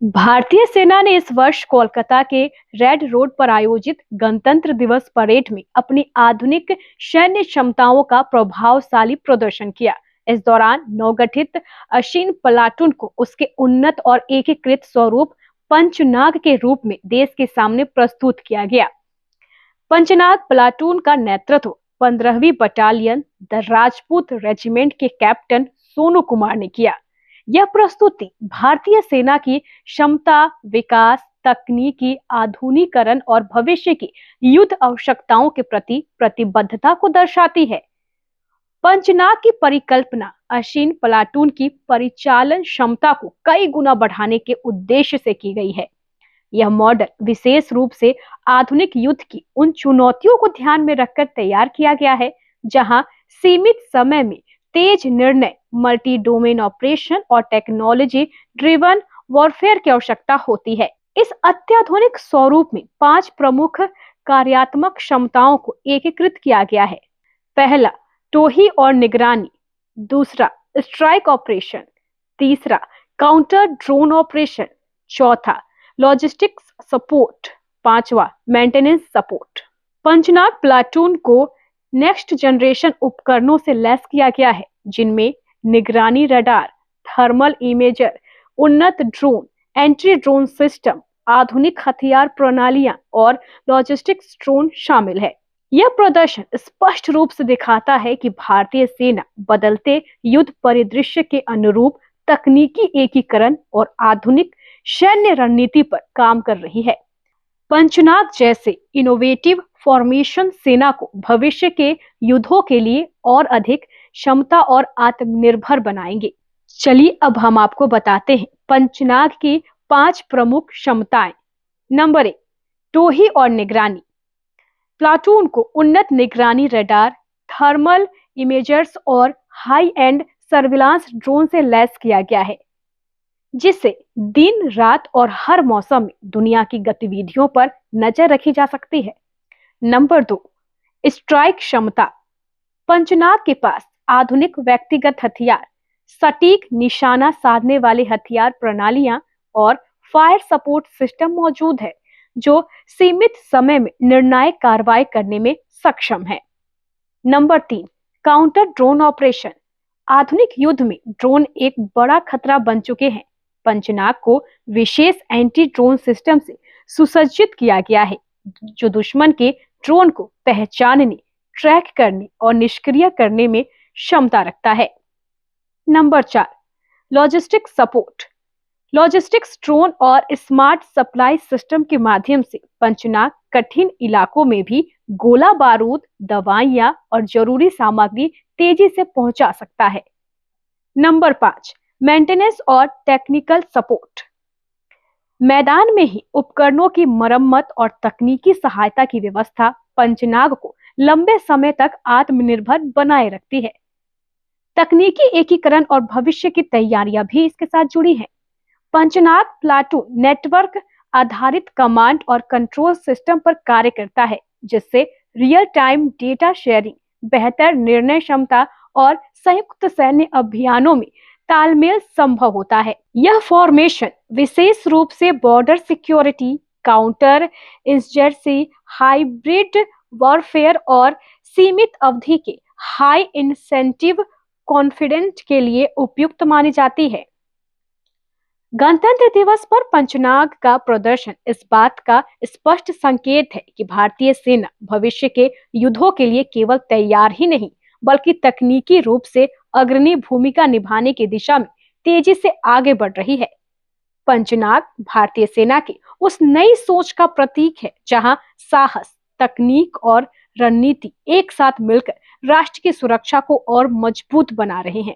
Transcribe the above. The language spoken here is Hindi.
भारतीय सेना ने इस वर्ष कोलकाता के रेड रोड पर आयोजित गणतंत्र दिवस परेड में अपनी आधुनिक सैन्य क्षमताओं का प्रभावशाली प्रदर्शन किया। इस दौरान नवगठित अश्विन प्लाटून को उसके उन्नत और एकीकृत स्वरूप पंचनाग के रूप में देश के सामने प्रस्तुत किया गया। पंचनाग प्लाटून का नेतृत्व 15वीं बटालियन द राजपूत रेजिमेंट के कैप्टन सोनू कुमार ने किया। यह प्रस्तुति भारतीय सेना की क्षमता, विकास, तकनीकी आधुनिकीकरण और भविष्य की युद्ध आवश्यकताओं के प्रति प्रतिबद्धता को दर्शाती है। पंचनाग की परिकल्पना अश्विन प्लाटून की परिचालन क्षमता को कई गुना बढ़ाने के उद्देश्य से की गई है। यह मॉडल विशेष रूप से आधुनिक युद्ध की उन चुनौतियों को ध्यान में रखकर तैयार किया गया है, जहां सीमित समय में तेज निर्णय, मल्टी डोमेन ऑपरेशन और टेक्नोलॉजी ड्रिवन वॉरफेयर की आवश्यकता होती है। इस अत्याधुनिक स्वरूप में 5 प्रमुख कार्यात्मक क्षमताओं को एकीकृत किया गया है। पहला, टोही और निगरानी। दूसरा, स्ट्राइक ऑपरेशन। तीसरा, काउंटर ड्रोन ऑपरेशन। चौथा, लॉजिस्टिक्स सपोर्ट। पांचवा, मेंटेनेंस सपोर्ट। पंचनाग प्लाटून को नेक्स्ट जनरेशन उपकरणों से लैस किया गया है, जिनमें निगरानी रडार, थर्मल इमेजर, उन्नत ड्रोन, एंट्री ड्रोन सिस्टम, आधुनिक हथियार प्रणालियां और लॉजिस्टिक्स ड्रोन शामिल है। यह प्रदर्शन स्पष्ट रूप से दिखाता है कि भारतीय सेना बदलते युद्ध परिदृश्य के अनुरूप तकनीकी एकीकरण और आधुनिक सैन्य रणनीति पर काम कर रही है। पंचनाग जैसे इनोवेटिव फॉर्मेशन सेना को भविष्य के युद्धों के लिए और अधिक क्षमता और आत्मनिर्भर बनाएंगे। चलिए अब हम आपको बताते हैं पंचनाग की 5 प्रमुख क्षमताएं। नंबर 1, टोही और निगरानी। प्लाटून को उन्नत निगरानी रडार, थर्मल इमेजर्स और हाई एंड सर्विलांस ड्रोन से लैस किया गया है, जिससे दिन रात और हर मौसम में दुनिया की गतिविधियों पर नजर रखी जा सकती है। नंबर 2, स्ट्राइक क्षमता। पंचनाग के पास आधुनिक व्यक्तिगत हथियार, सटीक निशाना साधने वाले हथियार प्रणालियां और फायर सपोर्ट सिस्टम मौजूद है, जो सीमित समय में निर्णायक कार्रवाई करने में सक्षम है। Number 3, counter drone operation. आधुनिक युद्ध में ड्रोन एक बड़ा खतरा बन चुके हैं। पंचनाग को विशेष एंटी ड्रोन सिस्टम से सुसज्जित किया गया है, जो दुश्मन के ड्रोन को पहचानने, ट्रैक करने और निष्क्रिय करने में क्षमता रखता है। Number 4, logistics support. Logistics drone और स्मार्ट सप्लाई सिस्टम के माध्यम से पंचनाग कठिन इलाकों में भी गोला बारूद, दवाइयां और जरूरी सामग्री तेजी से पहुंचा सकता है। नंबर 5, मेंटेनेंस और टेक्निकल सपोर्ट। मैदान में ही उपकरणों की मरम्मत और तकनीकी सहायता की व्यवस्था पंचनाग को लंबे समय तक आत्मनिर्भर बनाए रखती है। तकनीकी एकीकरण और भविष्य की तैयारियां भी इसके साथ जुड़ी हैं। पंचनाग प्लाटून नेटवर्क आधारित कमांड और कंट्रोल सिस्टम पर कार्य करता है, जिससे रियल टाइम डेटा शेयरिंग, बेहतर निर्णय क्षमता और संयुक्त सैन्य अभियानों में तालमेल संभव होता है। यह फॉर्मेशन विशेष रूप से border security, counter insurgency, hybrid warfare और सीमित अवधि के हाई इंसेंटिव कॉन्फिडेंट के लिए उपयुक्त मानी जाती है। गणतंत्र दिवस पर पंचनाग का प्रदर्शन इस बात का स्पष्ट संकेत है कि भारतीय सेना भविष्य के युद्धों के लिए केवल तैयार ही नहीं, बल्कि तकनीकी रूप से अग्रणी भूमिका निभाने की दिशा में तेजी से आगे बढ़ रही है। पंचनाग भारतीय सेना की उस नई सोच का प्रतीक है, जहां साहस, तकनीक और रणनीति एक साथ मिलकर राष्ट्र की सुरक्षा को और मजबूत बना रहे हैं।